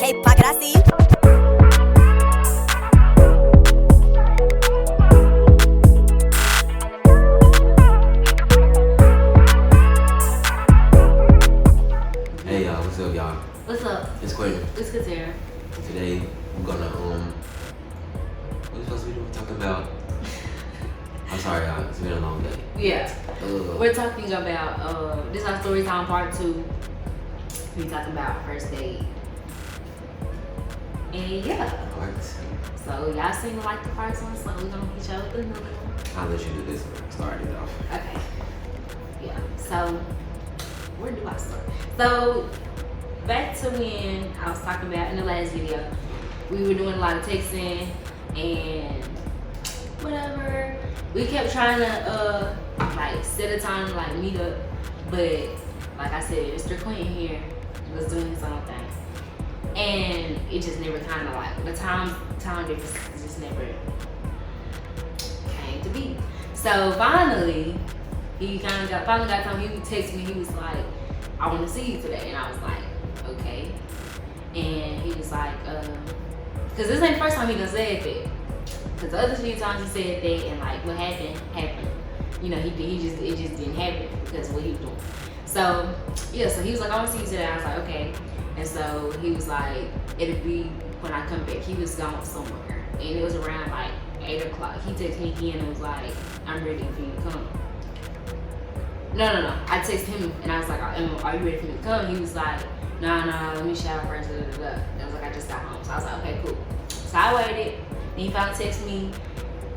Okay, pocket, I see you. Hey y'all, what's up y'all? What's up? It's Quentin. It's Katara. Today we're gonna what are we supposed to be doing? Talking about I'm sorry y'all, it's been a long day. Yeah. We're talking about this is our story time part 2. We talking about first date. And yeah. Alright. So y'all seem to like the first one, so we're gonna hit y'all with another one. I'll let you do this one. Start it off. Okay. Yeah. So where do I start? So back to when I was talking about in the last video, we were doing a lot of texting and whatever. We kept trying to like set a time to like meet up, but like I said, Mr. Quentin here was doing his own thing, and it just never kind of like the time difference just never came to be. So finally, he finally got time. He would text me. He was like, "I want to see you today," and I was like, "Okay." And he was like, "Cause this ain't the first time he done said that. Cause the other few times he said that, and like what happened. You know, it just didn't happen because of what he was doing." So yeah, so he was like, "I want to see you today." I was like, "Okay." And so he was like, "It'll be when I come back." He was gone somewhere, and it was around like 8 o'clock. He texted me again and was like, "I'm ready for you to come." No. I texted him and I was like, "Are you ready for me to come?" He was like, No, let me shower first. I was like, "I just got home." So I was like, "Okay, cool." So I waited. And he finally texted me,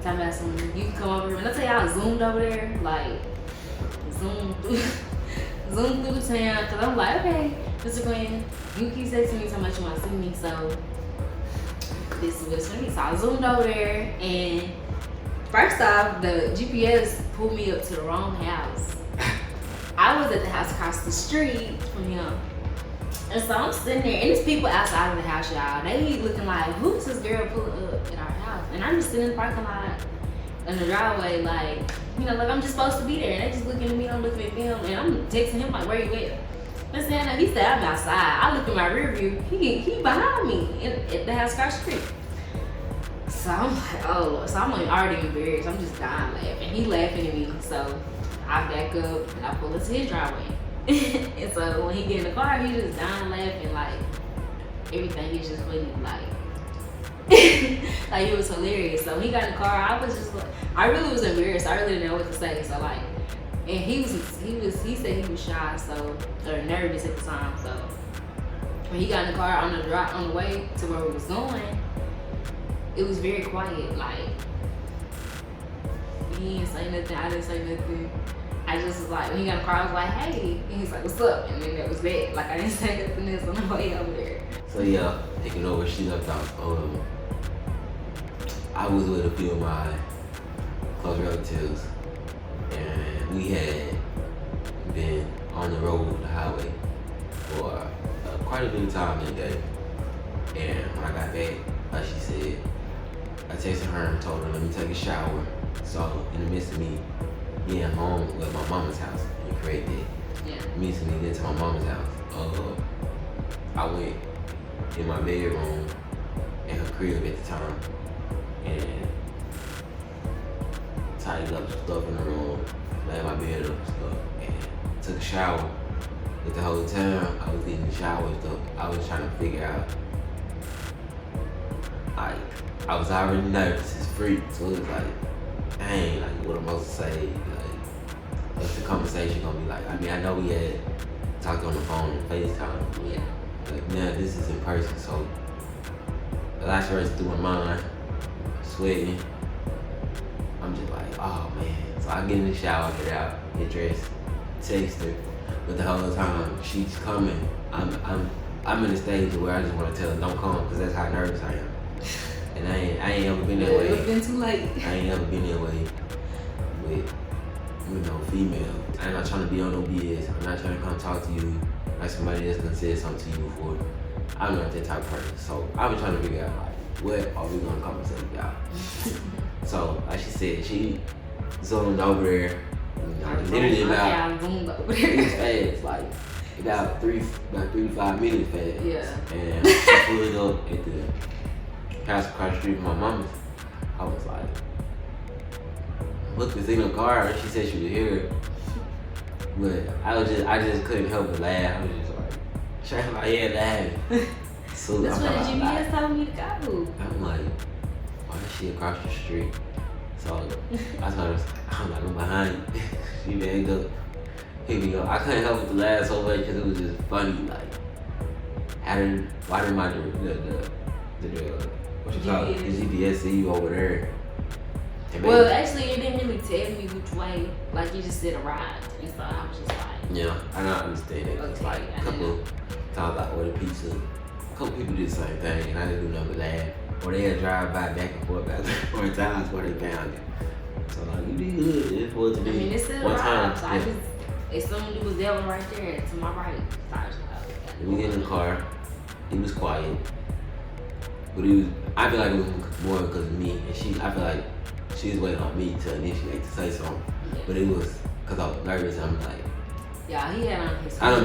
talking about something. "You can come over." And I tell y'all, I zoomed over there, like zoomed through the town. Cause I'm like, "Okay, Mr. Quentin, you keep texting me so much you want to see me, so this is what's for me." So I zoomed over there, and first off, the GPS pulled me up to the wrong house. I was at the house across the street from him. And so I'm sitting there, and there's people outside of the house, y'all. They looking like, "Who's this girl pulling up at our house?" And I'm just sitting in the parking lot, in the driveway, like, you know, like I'm just supposed to be there. And they just looking at me, I'm looking at them, and I'm texting him like, "Where you at?" And saying that he said, "I'm outside." I look in my rear view, he behind me at the house across the street. So I'm like, oh Lord. So I'm like already embarrassed. I'm just dying laughing. He laughing at me. So I back up and I pull into his driveway. And so when he get in the car, he just dying laughing, like everything is just funny, like like it was hilarious. So when he got in the car, I was just like, I really was embarrassed. I really didn't know what to say. So like, and he said he was shy, so or nervous at the time. So when he got in the car on the way to where we was going, it was very quiet. Like he didn't say nothing. I didn't say nothing. I just was like, when he got in the car, I was like, "Hey," and he's like, "What's up?" And then that was that. Like I didn't say nothing else on the way over there. So yeah, taking over she left off. I was with a few of my close relatives, and we had been on the road, the highway, for quite a bit of time that day. And when I got back, like she said, I texted her and told her, "Let me take a shower." So in the midst of me being home at my mama's house, you create that. Yeah. Me to get to my mama's house. I went in my bedroom in her crib at the time and tidied up some stuff in the room, laid my bed up and stuff, and took a shower. But the whole time I was getting the shower and stuff, I was trying to figure out, like, I was already nervous as freak, so it was like, dang, like what am I supposed to say? Like, what's the conversation gonna be like? I mean, I know we had talked on the phone and FaceTime, Yeah. but now this is in person, so a lot's racing through my mind, sweating. I'm just like, oh man. So I get in the shower, get out, get dressed, text her, but the whole time she's coming, I'm in a stage where I just want to tell her don't come, because that's how nervous I am. And I ain't ever been that way. It's been too late. I ain't ever been that way with, female. I'm not trying to be on no BS. I'm not trying to come talk to you like somebody that's done said something to you before. I'm not that type of person. So I was trying to figure out, like, what are we gonna conversate about? So like she said, she zoomed over there. Literally about, I zoomed over it was there. fast, like about 3 to 5 minutes fast. Yeah. And she pulled up at the house across the street from my mama's. I was like, look, this in the car, and she said she was here. But I just couldn't help but laugh. I was just like, shaking my head laughing. So That's what the GPS told me to go. I'm like, why is she across the street? So I told her, I'm like, I'm behind you. She backed up, hit me up. I couldn't help but to laugh so much because it was just funny. Like, why did my what you call it? The GPS see you over there? Well, actually, it didn't really tell me which way. Like, you just said arrived. And so I was just like, yeah, I don't understand it. It's like a couple times I ordered pizza. A couple people did the same thing, and I didn't do nothing but laugh. Or they had drive by back and forth about 3 or 4 times before they found it. So like, you did good. It's supposed to be. I mean, it's still one time. So I just assumed it was that one right there to my right. So I was like, we get in the car. He was quiet, but I feel like it was more because of me, and I feel like she was waiting on me to initiate to say something. Yeah. But it was because I was nervous. I'm like, yeah, he had on his I done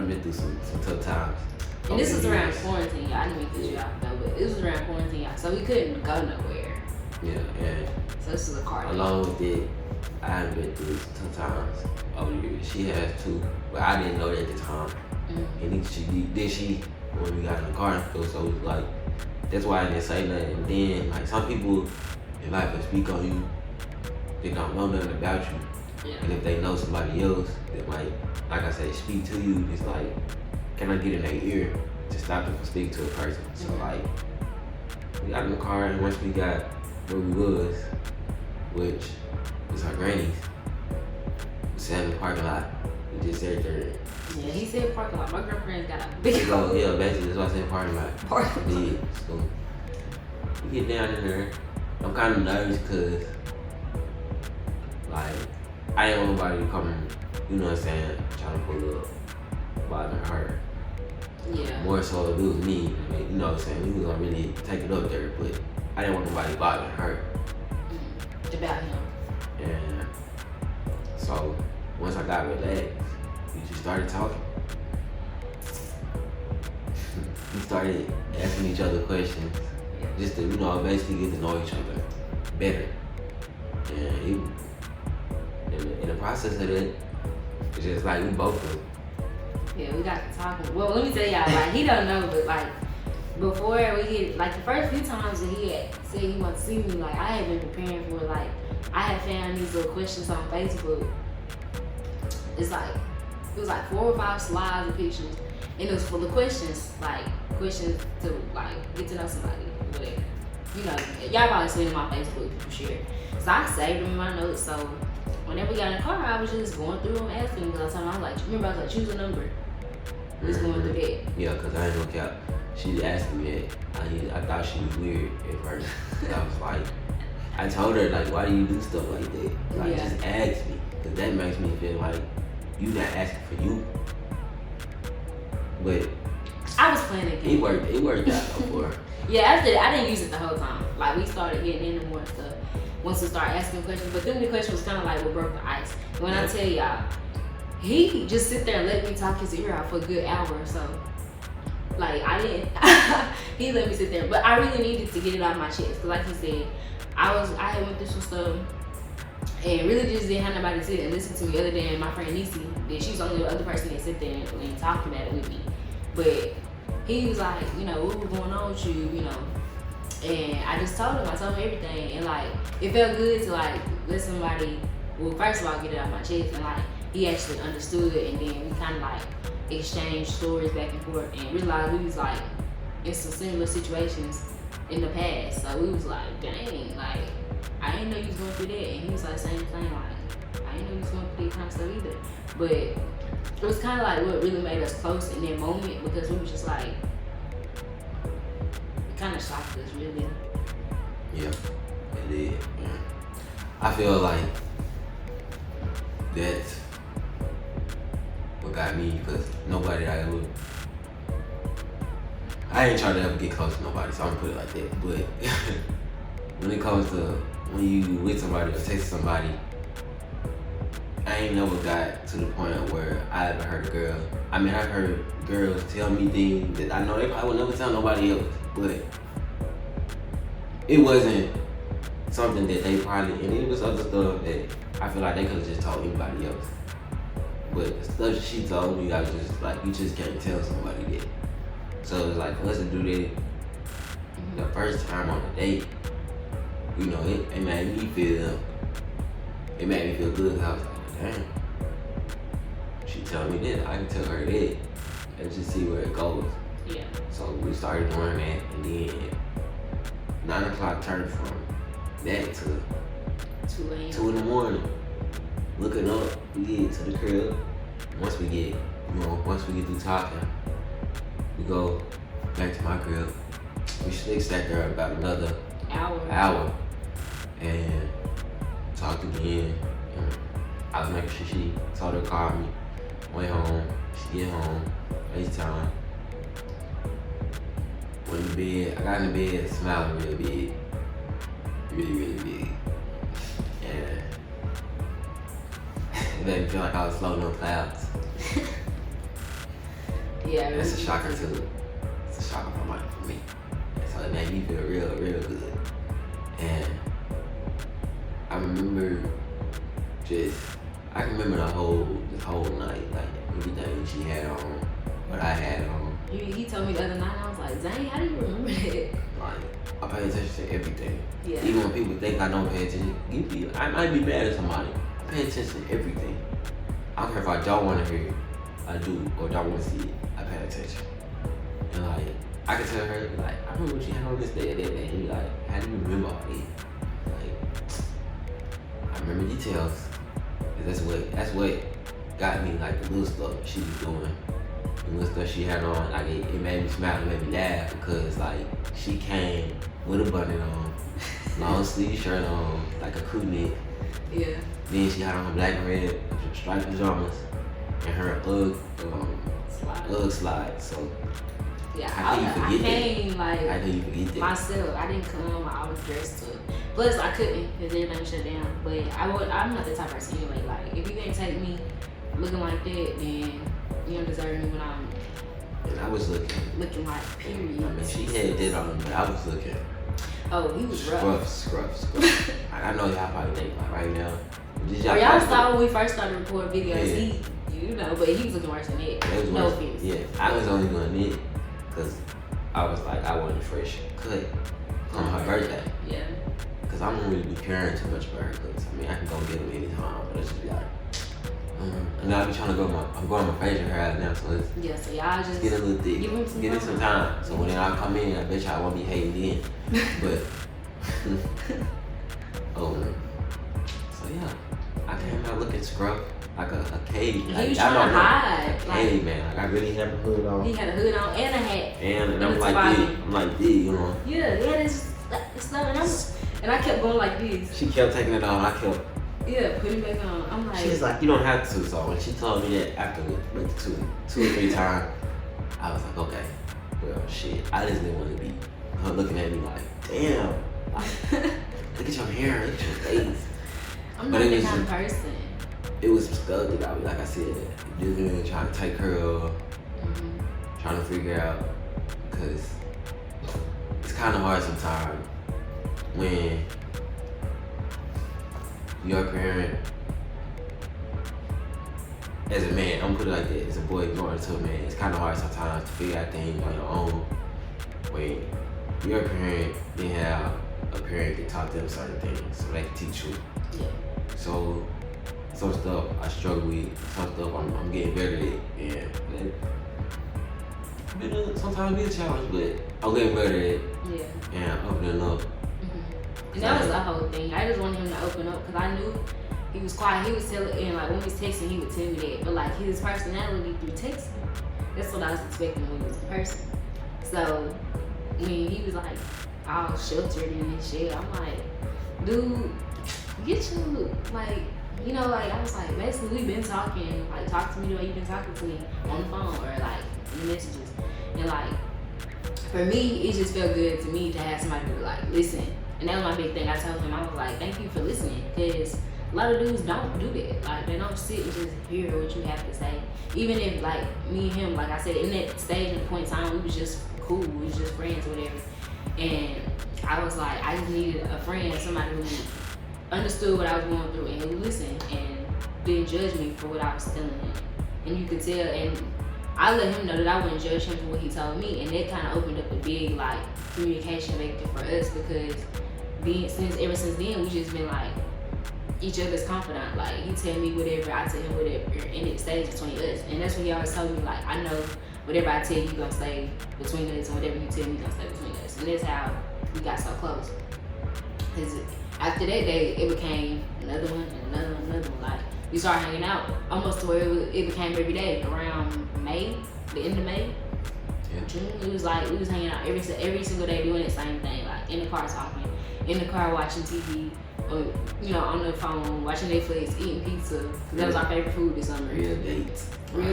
been through some tough times. And this was around quarantine, y'all. I didn't mean to cut you off though, but this was around quarantine, y'all. So we couldn't go nowhere. Yeah, and so this is a car. Along with it, I have been through some tough times over the years. She has too, but I didn't know that at the time. Mm-hmm. And then she when we got in the car and stuff, so it was like, that's why I didn't say nothing. And then like some people in life will speak on you, they don't know nothing about you. Yeah. And if they know somebody else that might, like I said, speak to you, it's like, can I get in their ear to stop them from speaking to a person? So like, we got in the car, and once we got where we was, which was our granny's, we sat in the parking lot. We just sat there. Yeah, he said parking lot. My girlfriend got a big old. Yeah, basically that's why I said parking lot. Parking lot. So we get down in there. I'm kind of nervous because, like, I didn't want nobody to come, you know what I'm saying, trying to pull up, bothering her. Yeah. More so if it was me, I mean, you know what I'm saying, we was gonna really take it up there, but I didn't want nobody bothering her. About him. And so once I got relaxed, we just started talking. We started asking each other questions, just to, you know, basically get to know each other better. And in the process of it, it's just like we both were. Yeah, we got to talking. Well, let me tell y'all, like, he don't know, but like, before we get, like, the first few times that he had said he wanted to see me, like, I had been preparing for it. Like, I had found these little questions on Facebook. It was like 4 or 5 slides of pictures, and it was full of questions, like, questions to, like, get to know somebody, whatever. You know, y'all probably seen them on Facebook, people share. So I saved them in my notes, so whenever we got in the car, I was just going through them, asking them, because I was like, remember, I was like, choose a number. Just going through that. Yeah, because I ain't gonna cap. She asked me that. I thought she was weird at first. I was like, I told her, like, why do you do stuff like that? Like, just ask me. Because that makes me feel like you not asking for you. But I was playing it. It worked out before. Yeah, after that, I didn't use it the whole time. Like, we started getting into more stuff once we started asking questions. But then the question was kind of like what broke the ice. When I tell y'all, he just sit there and let me talk his ear out for a good hour or so. Like, I didn't, he let me sit there. But I really needed to get it off my chest. Because like he said, I had went through some stuff and really just didn't have nobody to sit and listen to me other than my friend Niecy. That she was the only other person that sit there and talk about it with me. But he was like, you know, what was going on with you, you know. And I just told him everything. And like, it felt good to like let somebody, well, first of all, get it off my chest. And like, he actually understood it. And then we kind of like exchanged stories back and forth and realized we was like in some similar situations in the past. So we was like, dang, like, I didn't know you was going through that. And he was like, same thing, like, I didn't know you was going through that kind of stuff either. But it was kind of like what really made us close in that moment, because we was just like, it kind of shocked us, really. Yeah, it did. Yeah. I feel like that's what got me, because nobody I ain't trying to ever get close to nobody, so I'm gonna put it like that. But when it comes to when you with somebody or texting somebody, I ain't never got to the point where I ever heard a girl. I mean, I heard girls tell me things that I know they probably would never tell nobody else, but it wasn't something that they probably, and it was other stuff that I feel like they could have just told anybody else. But the stuff she told me, I was just like, you just can't tell somebody that. So it's like, for us to do that the first time on a date, you know, it made me feel good. I was like, damn, she told me that, I can tell her that, and just see where it goes. Yeah. So we started doing that, and then 9 o'clock turned from that to 2 a.m. 2 in the morning. Looking up, we get to the crib. Once we get through talking, we go back to my crib. We sat there about another hour and talked again. And I was making sure she told her to call me. Went home. She get home. FaceTime. Went to bed. I got in the bed smiling real big. Really big. And it made me feel like I was floating on clouds. Yeah. That's a shocker too. It's a shocker for me. And so it made me feel real good. And I remember I can remember this whole night, like everything she had on, what I had on. He told me the other night, I was like, Zane, how do you remember that? Like, I pay attention to everything. Yeah. Even when people think I don't pay attention, I might be mad at somebody. I pay attention to everything. I don't care if I don't want to hear it, I do, or don't want to see it, I pay attention. And like, I can tell her, like, I remember what she had on this day, that day. And be like, how do you remember all that? Like, I remember details. That's what got me, like, the little stuff she was doing. The little stuff she had on, like, it made me smile, it made me laugh, because, like, she came with a bunny on, long sleeve shirt on, like a crew neck. Yeah. Then she had on her black and red striped pajamas and her Ugg slides. So yeah, how can you forget like, how can you forget that? Myself, I didn't come. I was dressed up. Plus, I couldn't because everything shut down. But I'm not the type of person anyway. Like, if you can't take me looking like that, then you don't deserve me when I'm. And I was looking like period. I mean, she had that on, but I was looking. Oh, he was rough. Scruff. I know y'all probably think like right now. Y'all saw when we first started recording videos. Yeah. But he was looking worse than that. No offense. Yeah, I was only doing it because I was like, I wanted a fresh cut on her birthday. Yeah. Because I don't really be caring too much about her cuts. I mean, I can go get them anytime, but it's just be like, and I be trying to I'm going my facial hair out now, so it's so y'all just get a little thick. Give it some time. So when I come in, I bet y'all won't be hating then. But so yeah, I came out looking scruff like a cave. He was trying to hide. Cave man. Like I really had a hood on. He had a hood on and a hat. And I'm like this. I'm like this, you know. Yeah, this stuff, and I kept going like this. She kept taking it off. I kept. Yeah, put it back on. I'm like. She's like, you don't have to. So when she told me that after like two or three times, I was like, okay, well, shit. I just didn't want to be her looking at me like, damn, like, look at your hair, look at your face. I'm not that kind of person. It was some stuff that I was, like I said, just trying to take her of, trying to figure out, because it's kind of hard sometimes when your parent, as a man, I'm gonna put it like that, as a boy going to a man, it's kind of hard sometimes to figure out things on your own when your parent didn't have a parent that taught them certain things so they can teach you. Yeah. So some stuff I struggle with, some stuff I'm getting better at, and sometimes be a challenge, but I'm getting better at it. Yeah. And opening up. And that was the whole thing. I just wanted him to open up because I knew he was quiet. He was telling, and like when we was texting, he would tell me that. But like his personality through texting, that's what I was expecting when he was in person. So when he was like all sheltered and shit, I'm like, dude, get you like, you know, like I was like, basically we've been talking, like talk to me the way you've been talking to me on the phone or like in the messages. And like for me, it just felt good to me to have somebody to like listen. And that was my big thing. I told him, I was like, thank you for listening. Because a lot of dudes don't do that. Like, they don't sit and just hear what you have to say. Even if, like, me and him, like I said, in that stage and point in time, we was just cool. We was just friends or whatever. And I was like, I just needed a friend, somebody who understood what I was going through and who listened and didn't judge me for what I was telling him. And you could tell, and I let him know that I wouldn't judge him for what he told me, and that kind of opened up a big, like, communication vector for us, because ever since then, we just been like each other's confidant. Like, he tell me whatever, I tell him whatever, and it stays between us. And that's what he always told me, like, I know whatever I tell you gonna stay between us, and whatever you tell me gonna stay between us. And that's how we got so close. Cause after that day, it became another one and another one. Like, we started hanging out almost to where it became every day. Around May, the end of May, June, it was like we was hanging out every single day doing the same thing. Like, in the car talking, in the car watching TV, or, you know, on the phone watching Netflix, eating pizza. Cause that was our favorite food this summer. Real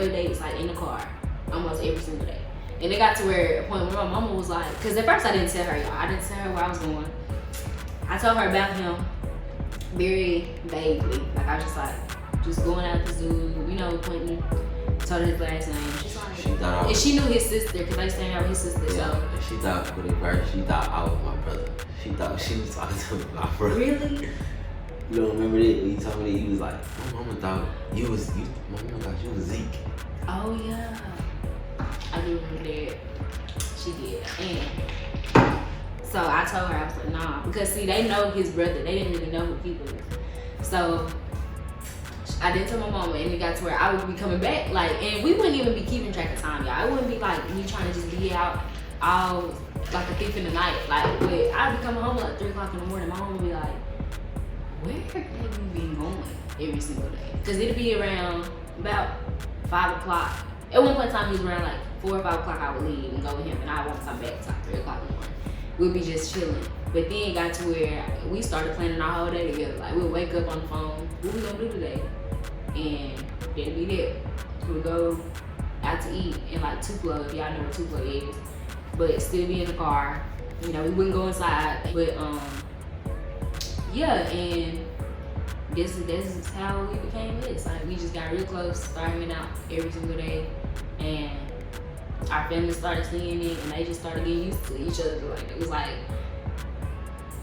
dates, like in the car, almost every single day. And it got to where a point where my mama was like, cause at first I didn't tell her, y'all. I didn't tell her where I was going. I told her about him very vaguely. Like, I was just like, just going out the zoo, you know, Quentin. Told her his last name. She's like, and she knew his sister, cause I used to hang out with his sister. Yeah, so. and she thought when it first, she thought I was my brother. She thought she was talking to my brother. Really? You don't remember that? When he told me that, he was like, my mama thought my mama thought you was Zeke. Oh yeah. I do remember that. She did. And so I told her, I was like, nah. Because see, they know his brother. They didn't really know who people was. So I did tell my mama, and it got to where I would be coming back, like, and we wouldn't even be keeping track of time, y'all. It wouldn't be like me trying to just be out all like a thief in the night. Like, but I'd be coming home at like 3 o'clock in the morning. My mom would be like, where have you been going every single day? Because it'd be around about 5 o'clock. At one point in time, he was around like 4 or 5 o'clock. I would leave and go with him, and I won't come back until like 3 o'clock in the morning. We'd be just chilling. But then it got to where we started planning our whole day together. Like, we'd wake up on the phone, what we gonna do today? And that'd be it. We'd go out to eat in like Tupelo, if y'all know what Tupelo is. But still be in the car. You know, we wouldn't go inside. But yeah, and this is how we became this. Like, we just got real close, started hanging out every single day, and our family started seeing it, and they just started getting used to each other. Like, it was like,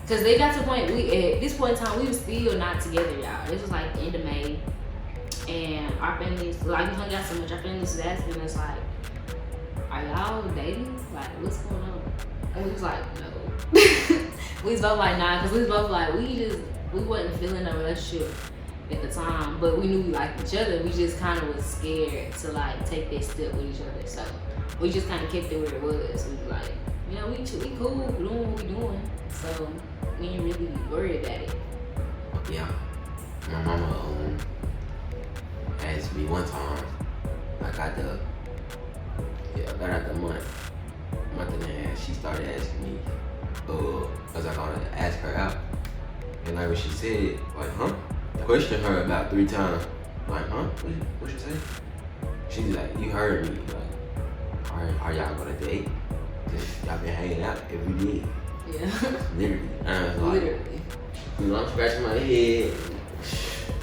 cause they got to the point, at this point in time, we was still not together, y'all. This was like the end of May, and our families, like, we hung out so much, our families was asking us like, are y'all dating? Like, what's going on? And we was like, no. We was both like, nah, cause we was both like, we wasn't feeling a relationship at the time, but we knew we liked each other. We just kind of was scared to like take that step with each other, so we just kind of kept it where it was. We was like, you know, we cool, we doing what we doing, so we ain't really worried about it. Yeah, my mama asked me one time, I got out the month and a half, she started asking me, was I gonna ask her out? And like when she said, like, huh? Questioned her about 3 times. Like, huh? What she say? She's like, you heard me. Like, are y'all gonna date? Cause y'all been hanging out every day. Yeah. Literally. And I was like, Literally. You know, I'm scratching my head.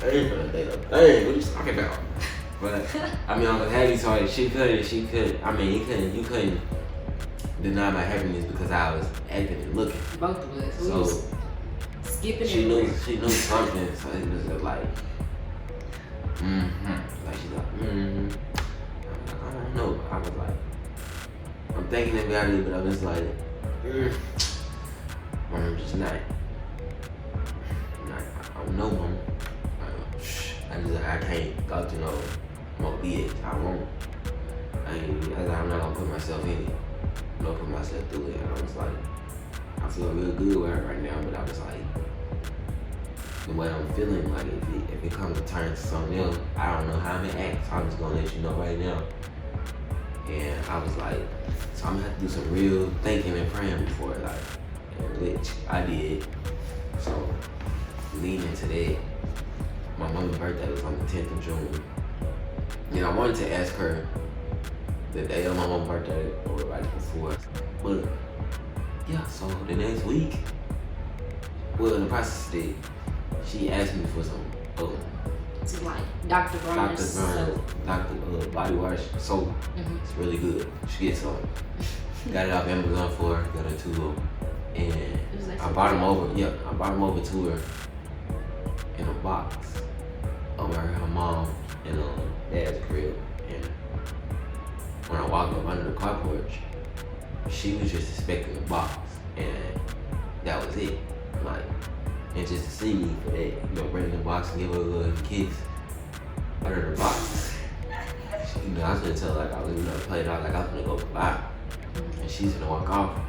I ain't gonna date a thing. What you talking about? But I mean, I was happy, so like, she couldn't. I mean, you couldn't deny my happiness because I was acting and looking. Both of us. So we was skipping. she knew something. So it was just like, like she's like, I'm like, I don't know. I was like, I'm thinking about it, but I was like, I'm just not. I don't know, mom. I can't go through no more BS. I won't. I'm not gonna put myself in it. I'm not put myself through it. And I was like, I feel real good with her right now, but I was like, the way I'm feeling, like if it comes to turn to something else, I don't know how I'm gonna act. So I'm just gonna let you know right now. And I was like, so I'm gonna have to do some real thinking and praying before, like, which I did. So leading into that, my mom's birthday was on the 10th of June. And I wanted to ask her the day of my mom's birthday or right before. But yeah, so the next week, well, in the process of it, she asked me for some to like Dr. Bronner's soap. Dr. Body Wash soap. It's really good. She gets some. Got it off Amazon for her. Got her 2 of them. And I brought them over. Yeah, I brought them over to her in a box over her mom and dad's crib. And when I walked up under the car porch, she was just expecting the box, and that was it. Like, and just to see me for that, you know, bring the box and give her a little kiss under the box. You know, I was gonna tell her like I was gonna play it out like I was gonna go buy, and she's gonna walk off.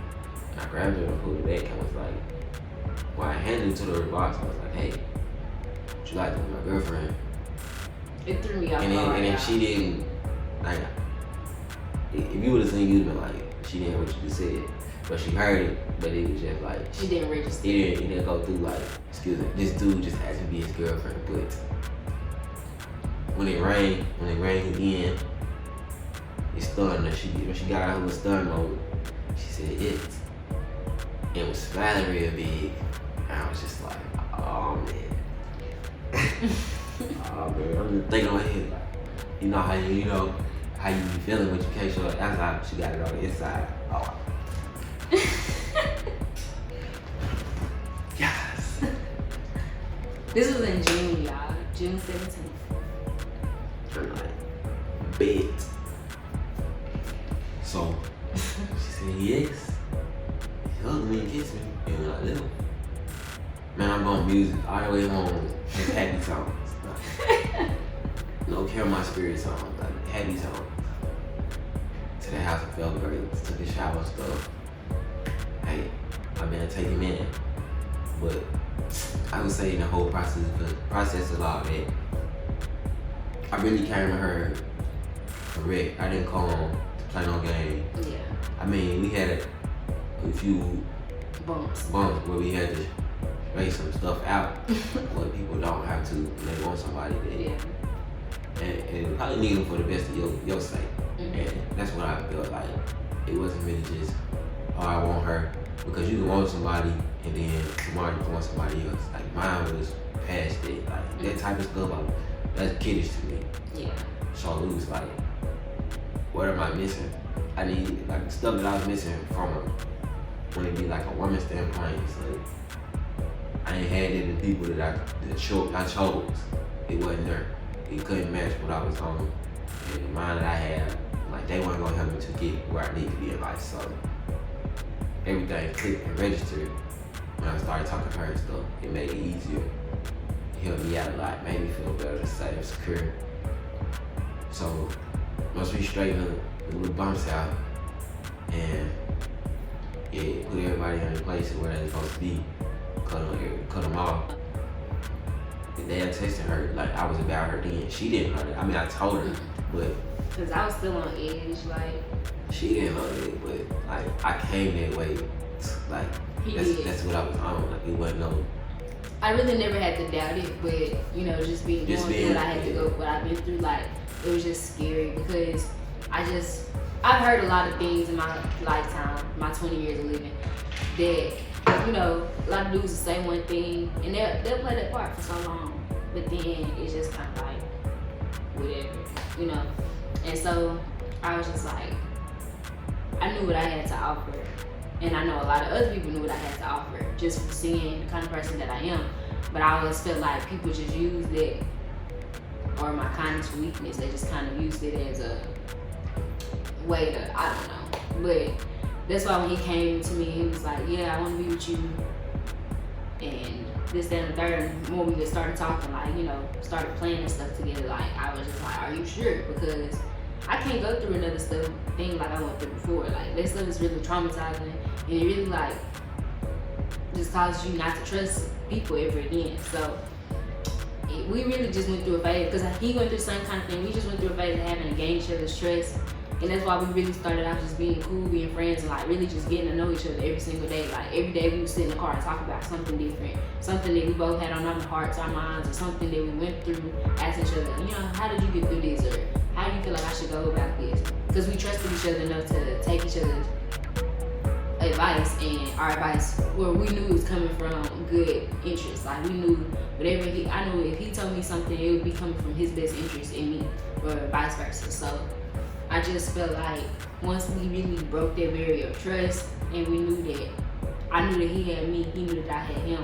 And I grabbed her and pulled her back and was like, when I handed it to her box, I was like, hey, would you like to be my girlfriend? It threw me off. And then she didn't, like, if you would have seen, you'd have been like, she didn't hear what you just said. But she heard it, but it was just like, she didn't register. It didn't go through like, excuse me, this dude just asked me to be his girlfriend. But when it rained again, it stunned her. When she got out of her stun mode, she said it was smiling real big. And I was just like, oh man. Oh man, I'm just thinking on my head, like, you know how you be feeling when you can't show it outside, but she got it on the inside. Oh. Yes. This was in June, y'all. June 17th. I'm like, bet. So she said yes. He hugged me and kissed me. And when I left, man, I'm going music all the way home and happy songs. Like, no care my spirit songs, like happy songs. To the house, I felt great. Took a shower and stuff. Hey, I've been taking in, but I would say in the whole process of all that, I really came to her correct. I didn't come to play no game. Yeah. I mean, we had a few bumps where we had to lay some stuff out where people don't have to when they want somebody that. Yeah. And probably need them for the best of your sake. And that's what I felt like. It wasn't really just, oh, I want her, because you can want somebody and then tomorrow you can want somebody else. Like mine was past it. Like that type of stuff, that's kiddish to me. Yeah. So it was like, what am I missing? I need like stuff that I was missing from her. When it be like a woman standpoint, it's like I ain't had it in people that I chose. It wasn't there. It couldn't match what I was on. And the mind that I had, like they weren't gonna help me to get where I need to be in life. So everything clicked and registered when I started talking to her and stuff. It made it easier. It helped me out a lot, made me feel better, safe, secure. So once we straightened the little bumps out and put everybody in the place where they're supposed to be, cut them off. The day I texted her, like I was about her then. She didn't know that. I mean, I told her, but because I was still on edge, like she didn't know that. But like I came that way, like that's what I was on. Like it wasn't no. I really never had to doubt it, but you know, just going through what I had to go, what I've been through, like it was just scary because I've heard a lot of things in my lifetime, my 20 years of living, that, you know, a lot of dudes will say one thing and they'll play that part for so long, but then it's just kind of like, whatever, you know. And so I was just like, I knew what I had to offer, and I know a lot of other people knew what I had to offer just from seeing the kind of person that I am. But I always felt like people just used it, or my kindness for weakness, they just kind of used it as a way to, I don't know. But that's why when he came to me, he was like, yeah, I want to be with you. And this, that, and the third, and when we started talking, like, you know, started planning stuff together, like, I was just like, are you sure? Because I can't go through another thing like I went through before. Like, that stuff is really traumatizing, and it really, like, just causes you not to trust people ever again. So we really just went through a phase, because he went through the same kind of thing. We just went through a phase of having to gain each other's trust. And that's why we really started out just being cool, being friends, and like really just getting to know each other every single day. Like every day we would sit in the car and talk about something different, something that we both had on our hearts, our minds, or something that we went through, asking each other, you know, how did you get through this, or how do you feel like I should go about this? Because we trusted each other enough to take each other's advice, and our advice, well, we knew it was coming from good interest. Like we knew whatever I knew if he told me something, it would be coming from his best interest in me, or vice versa. So I just felt like once we really broke that barrier of trust, and we knew that I knew that he had me, he knew that I had him,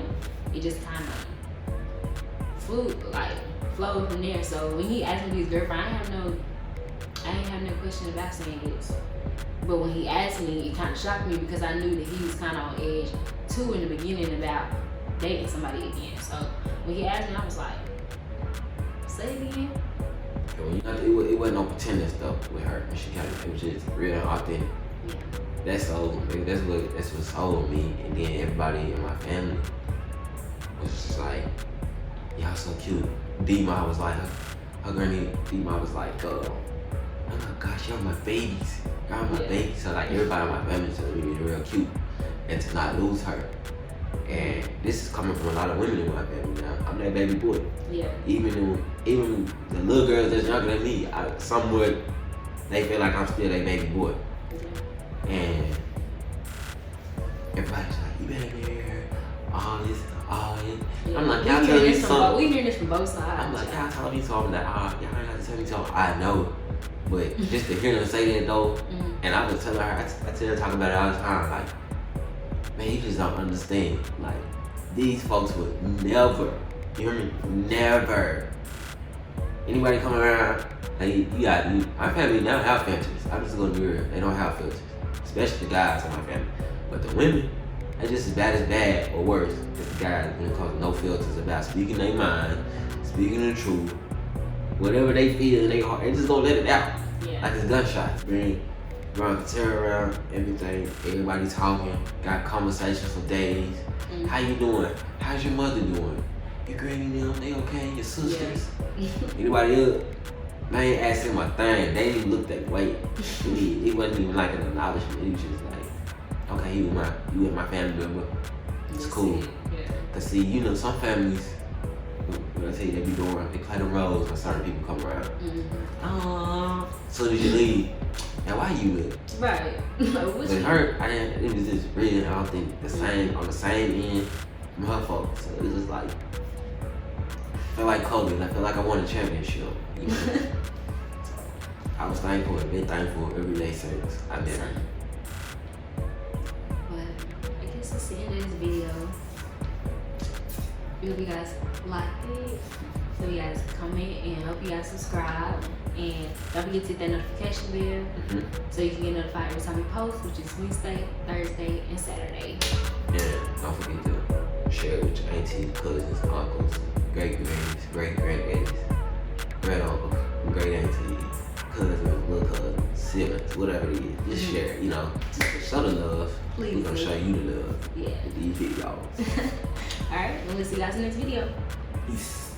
it just kind of flowed from there. So when he asked me to be his girlfriend, I ain't have no question about saying yes. But when he asked me, it kind of shocked me because I knew that he was kind of on edge too in the beginning about dating somebody again. So when he asked me, I was like, say it again. It wasn't no pretending stuff with her. It was just real and authentic. Yeah. That's what sold me. And then everybody in my family was just like, y'all so cute. D-Ma was like, her granny D-Ma was like, oh my gosh, y'all my babies. Y'all my babies. So like everybody in my family said me real cute. And to not lose her. And this is coming from a lot of women in my family now. I'm that baby boy. Yeah. Even the little girls that's younger than me, somewhat they feel like I'm still their baby boy. Yeah. And everybody's like, you better marry her, all this. Yeah. I'm like, y'all telling me something. We hearing this from both sides. I'm like, y'all telling me something that y'all ain't have to tell me something. I know. But just to hear them say that though, and I was telling her, I tell her, talk about it all the time, like, man, you just don't understand. Like, these folks would never, you hear me? Never. Anybody come around, hey, my family now have filters. I'm just gonna be real, they don't have filters. Especially the guys in my family. But the women, they just as bad or worse as the guys when it comes to no filters about speaking their mind, speaking the truth, whatever they feel in their heart, they just gonna let it out. Yeah. Like it's gunshots. Run terror around everything. Everybody talking. Got conversations for days. How you doing? How's your mother doing? Your granny them, they okay? Your sisters? Yeah. Anybody else? They ain't asking my thing. They didn't look that way. It wasn't even like an acknowledgement. It was just like, okay, you and my family member. It's cool. Yeah. Cause see, you know, some families, when I tell you they be doing, they play the roles when certain people come around. As soon as you leave, now why you with? Right. With her, it was just real. I don't think on the same end from her folks. So it was just like, I feel like Kobe. I feel like I won a championship. You know? I was thankful and been thankful every day since I met her. But I guess that's the end of this video. Hope you guys liked it. So you guys comment and hope you guys subscribe. And don't forget to hit that notification bell so you can get notified every time we post, which is Wednesday, Thursday, and Saturday. And don't forget to share it with your aunties, cousins, uncles, great-grannies, great-granddaddies, great-uncles, great-aunties, cousins, little cousins, siblings, whatever it is. Just share it, you know. Show the love. Please. We're going to show you the love with these videos. Alright, well, we'll see you guys in the next video. Peace.